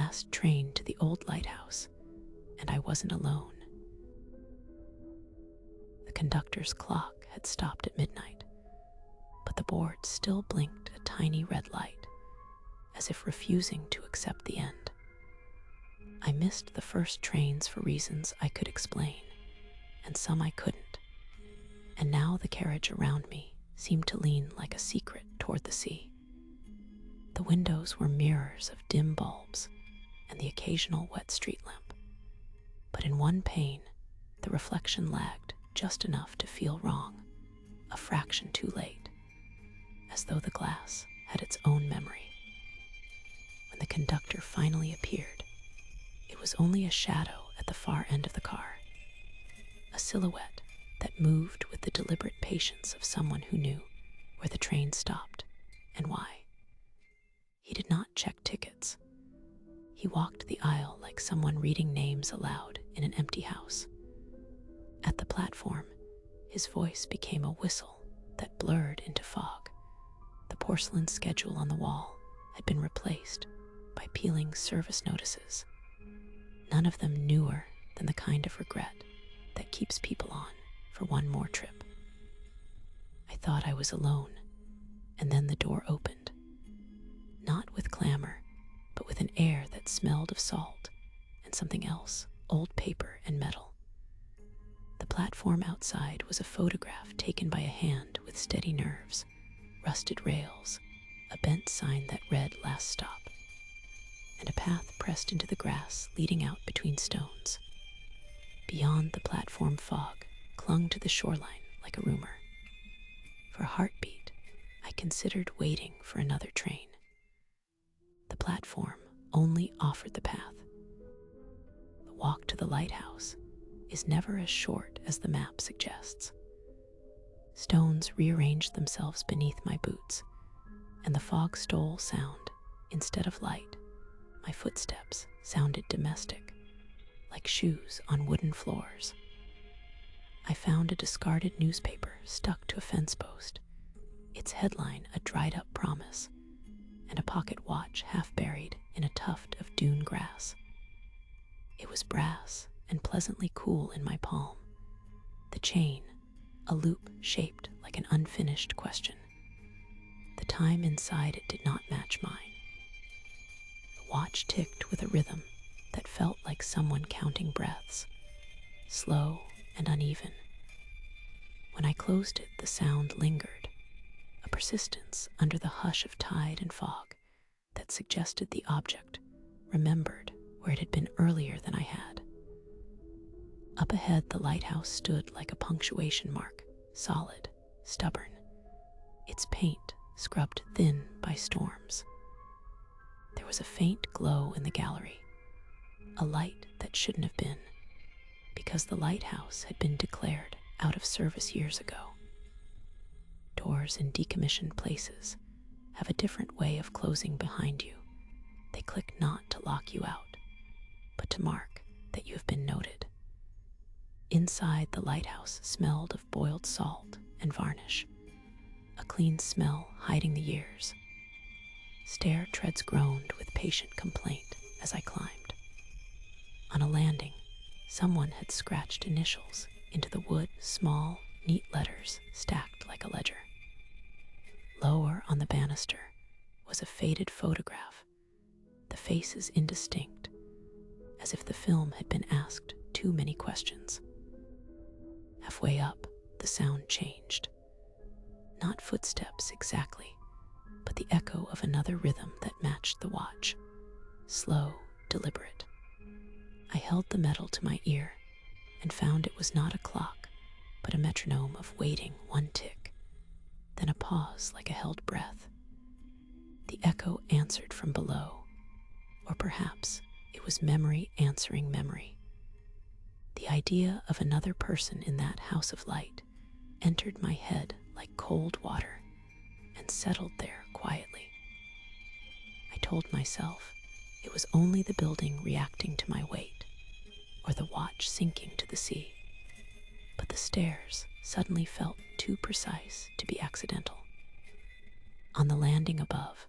last train to the old lighthouse, and I wasn't alone. The conductor's clock had stopped at midnight, but the board still blinked a tiny red light, as if refusing to accept the end. I missed the first trains for reasons I could explain, and some I couldn't, and now the carriage around me seemed to lean like a secret toward the sea. The windows were mirrors of dim bulbs and the occasional wet street lamp, but in one pane, the reflection lagged just enough to feel wrong, a fraction too late, as though the glass had its own memory. When the conductor finally appeared, it was only a shadow at the far end of the car, a silhouette that moved with the deliberate patience of someone who knew where the train stopped and why. He did not check tickets. He walked the aisle like someone reading names aloud in an empty house. At the platform, his voice became a whistle that blurred into fog. The porcelain schedule on the wall had been replaced by peeling service notices, none of them newer than the kind of regret that keeps people on for one more trip. I thought I was alone, and then the door opened, not with clamor, but with an air that smelled of salt and something else, old paper and metal. The platform outside was a photograph taken by a hand with steady nerves, rusted rails, a bent sign that read "Last Stop," and a path pressed into the grass leading out between stones. Beyond, the platform fog clung to the shoreline like a rumor. For a heartbeat, I considered waiting for another train. The platform only offered the path. The walk to the lighthouse is never as short as the map suggests. Stones rearranged themselves beneath my boots, and the fog stole sound instead of light. My footsteps sounded domestic, like shoes on wooden floors. I found a discarded newspaper stuck to a fence post, its headline a dried-up promise, and a pocket watch half buried in a tuft of dune grass. It was brass and pleasantly cool in my palm. The chain, a loop shaped like an unfinished question. The time inside it did not match mine. The watch ticked with a rhythm that felt like someone counting breaths, slow and uneven. When I closed it, the sound lingered, a persistence under the hush of tide and fog that suggested the object remembered where it had been earlier than I had. Up ahead, the lighthouse stood like a punctuation mark, solid, stubborn, its paint scrubbed thin by storms. There was a faint glow in the gallery, a light that shouldn't have been, because the lighthouse had been declared out of service years ago. Doors in decommissioned places have a different way of closing behind you. They click not to lock you out, but to mark that you have been noted. Inside, the lighthouse smelled of boiled salt and varnish, a clean smell hiding the years. Stair treads groaned with patient complaint as I climbed. On a landing, someone had scratched initials into the wood, small, neat letters stacked like a ledger. Lower on the banister was a faded photograph, the faces indistinct, as if the film had been asked too many questions. Halfway up, the sound changed. Not footsteps exactly, but the echo of another rhythm that matched the watch, slow, deliberate. I held the metal to my ear and found it was not a clock, but a metronome of waiting, one tick, then a pause like a held breath. The echo answered from below, or perhaps it was memory answering memory. The idea of another person in that house of light entered my head like cold water and settled there quietly. I told myself it was only the building reacting to my weight, or the watch sinking to the sea. But the stairs suddenly felt too precise to be accidental. On the landing above,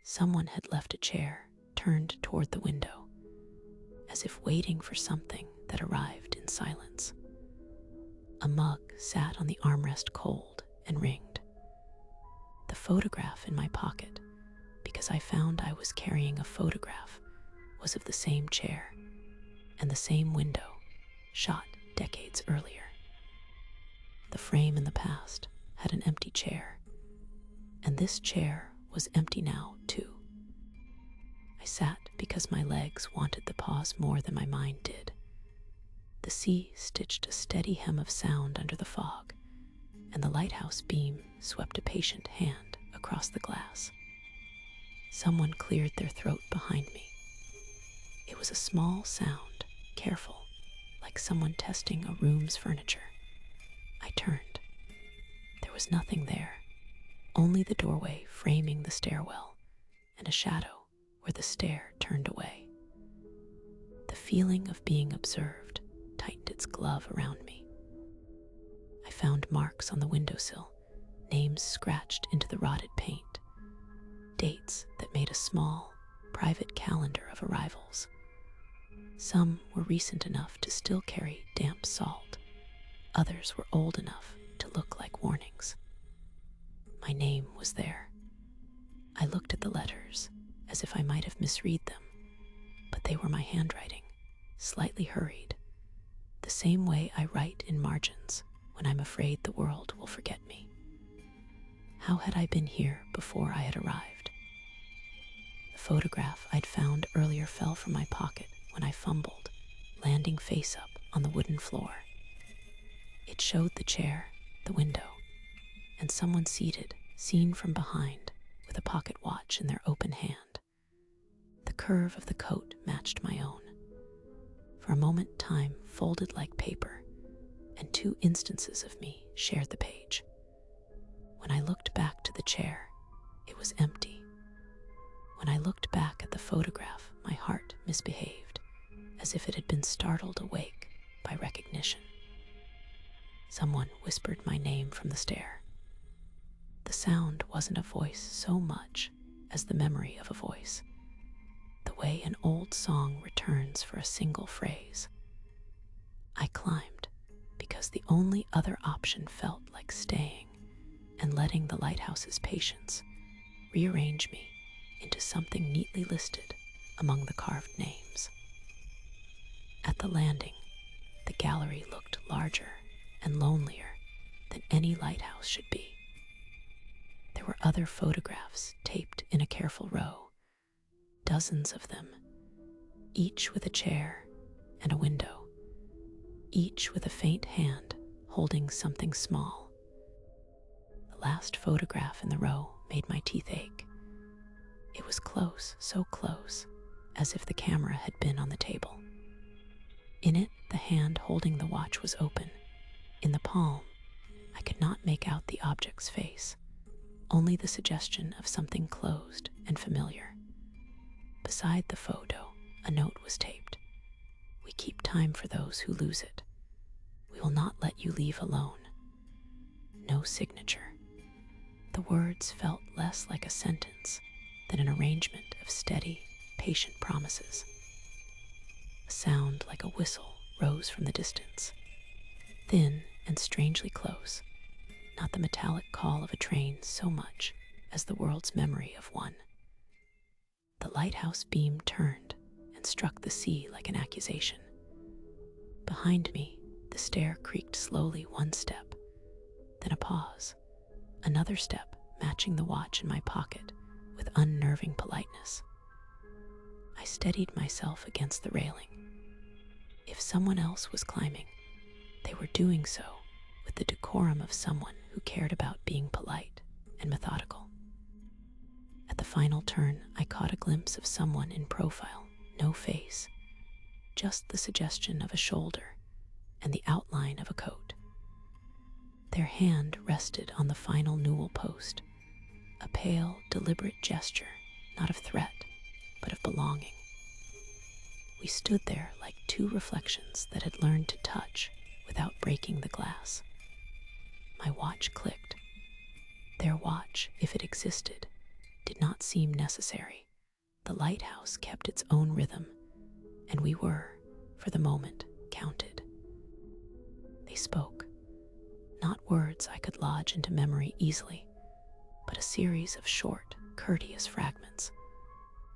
someone had left a chair turned toward the window, as if waiting for something that arrived in silence. A mug sat on the armrest cold and ringed. The photograph in my pocket, because I found I was carrying a photograph, was of the same chair and the same window, shot decades earlier. The frame in the past had an empty chair, and this chair was empty now, too. I sat because my legs wanted the pause more than my mind did. The sea stitched a steady hem of sound under the fog, and the lighthouse beam swept a patient hand across the glass. Someone cleared their throat behind me. It was a small sound, careful, like someone testing a room's furniture. I turned. There was nothing there, only the doorway framing the stairwell, and a shadow where the stair turned away. The feeling of being observed tightened its glove around me. I found marks on the windowsill, names scratched into the rotted paint, dates that made a small, private calendar of arrivals. Some were recent enough to still carry damp salt. Others were old enough to look like warnings. My name was there. I looked at the letters as if I might have misread them, but they were my handwriting, slightly hurried, the same way I write in margins when I'm afraid the world will forget me. How had I been here before I had arrived? The photograph I'd found earlier fell from my pocket when I fumbled, landing face up on the wooden floor. It showed the chair, the window, and someone seated, seen from behind, with a pocket watch in their open hand. The curve of the coat matched my own. For a moment, time folded like paper, and two instances of me shared the page. When I looked back to the chair, it was empty. When I looked back at the photograph, my heart misbehaved, as if it had been startled awake by recognition. Someone whispered my name from the stair. The sound wasn't a voice so much as the memory of a voice, the way an old song returns for a single phrase. I climbed because the only other option felt like staying and letting the lighthouse's patience rearrange me into something neatly listed among the carved names. At the landing, the gallery looked larger and lonelier than any lighthouse should be. There were other photographs taped in a careful row, dozens of them, each with a chair and a window, each with a faint hand holding something small. The last photograph in the row made my teeth ache. It was close, so close, as if the camera had been on the table. In it, the hand holding the watch was open. In the palm, I could not make out the object's face, only the suggestion of something closed and familiar. Beside the photo, a note was taped. "We keep time for those who lose it. We will not let you leave alone." No signature. The words felt less like a sentence than an arrangement of steady, patient promises. A sound like a whistle rose from the distance, thin and strangely close, not the metallic call of a train so much as the world's memory of one. The lighthouse beam turned and struck the sea like an accusation. Behind me, the stair creaked slowly one step, then a pause, another step matching the watch in my pocket with unnerving politeness. I steadied myself against the railing. If someone else was climbing, they were doing so with the decorum of someone who cared about being polite and methodical. At the final turn, I caught a glimpse of someone in profile, no face, just the suggestion of a shoulder and the outline of a coat. Their hand rested on the final newel post, a pale, deliberate gesture, not of threat, but of belonging. We stood there like two reflections that had learned to touch without breaking the glass. My watch clicked. Their watch, if it existed, did not seem necessary. The lighthouse kept its own rhythm, and we were, for the moment, counted. They spoke, not words I could lodge into memory easily, but a series of short, courteous fragments.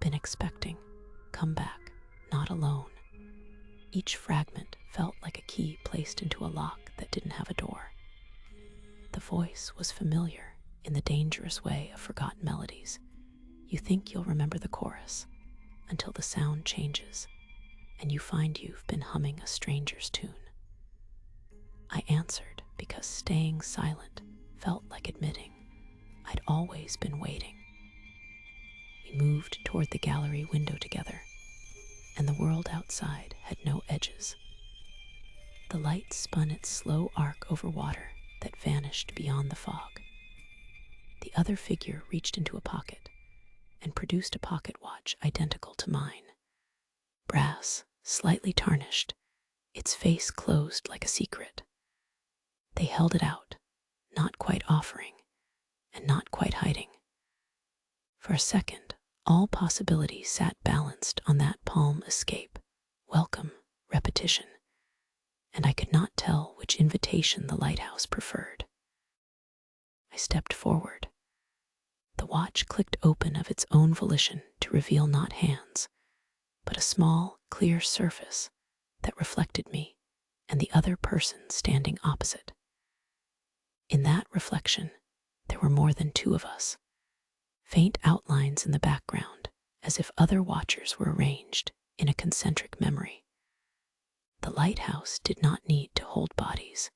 Been expecting, come back, not alone. Each fragment felt like a key placed into a lock that didn't have a door. The voice was familiar in the dangerous way of forgotten melodies. You think you'll remember the chorus until the sound changes and you find you've been humming a stranger's tune. I answered because staying silent felt like admitting I'd always been waiting. We moved toward the gallery window together, and the world outside had no edges. The light spun its slow arc over water that vanished beyond the fog. The other figure reached into a pocket and produced a pocket watch identical to mine. Brass, slightly tarnished, its face closed like a secret. They held it out, not quite offering, and not quite hiding. For a second, all possibilities sat balanced on that palm escape, welcome, repetition, and I could not tell which invitation the lighthouse preferred. I stepped forward. The watch clicked open of its own volition to reveal not hands, but a small, clear surface that reflected me and the other person standing opposite. In that reflection, there were more than two of us, faint outlines in the background, as if other watchers were arranged in a concentric memory. The lighthouse did not need to hold bodies.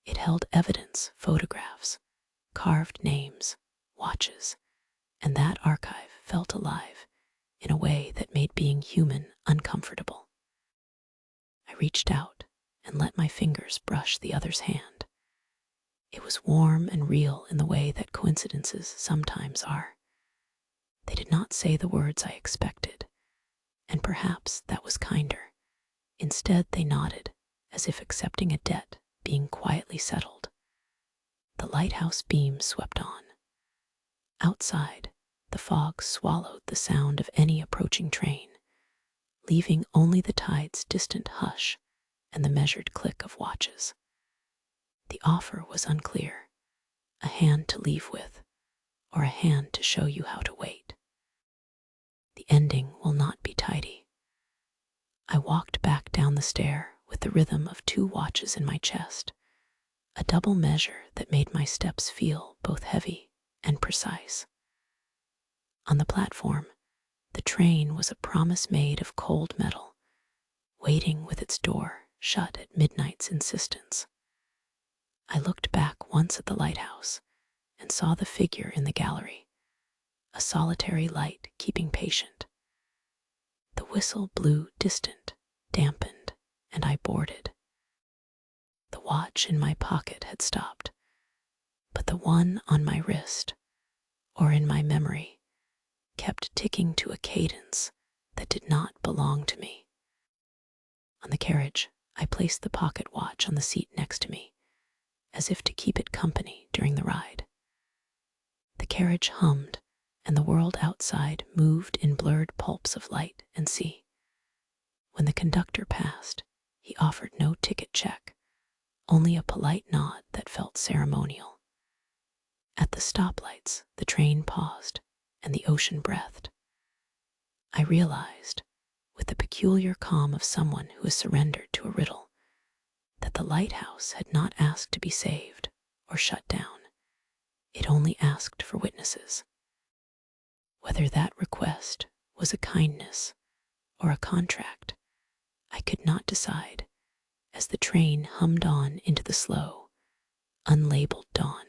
It held evidence, photographs, carved names, watches, and that archive felt alive in a way that made being human uncomfortable. I reached out and let my fingers brush the other's hand. It was warm and real in the way that coincidences sometimes are. They did not say the words I expected, and perhaps that was kinder. Instead, they nodded, as if accepting a debt being quietly settled. The lighthouse beam swept on. Outside, the fog swallowed the sound of any approaching train, leaving only the tide's distant hush and the measured click of watches. The offer was unclear, a hand to leave with, or a hand to show you how to wait. The ending will not be tidy. I walked back down the stair with the rhythm of two watches in my chest, a double measure that made my steps feel both heavy and precise. On the platform, the train was a promise made of cold metal, waiting with its door shut at midnight's insistence. I looked back once at the lighthouse and saw the figure in the gallery, a solitary light keeping patient. The whistle blew distant, dampened, and I boarded. The watch in my pocket had stopped, but the one on my wrist, or in my memory, kept ticking to a cadence that did not belong to me. On the carriage, I placed the pocket watch on the seat next to me, as if to keep it company during the ride. The carriage hummed, and the world outside moved in blurred pulps of light and sea. When the conductor passed, he offered no ticket check, only a polite nod that felt ceremonial. At the stoplights, the train paused, and the ocean breathed. I realized, with the peculiar calm of someone who has surrendered to a riddle, that the lighthouse had not asked to be saved or shut down. It only asked for witnesses. Whether that request was a kindness or a contract, I could not decide as the train hummed on into the slow, unlabeled dawn.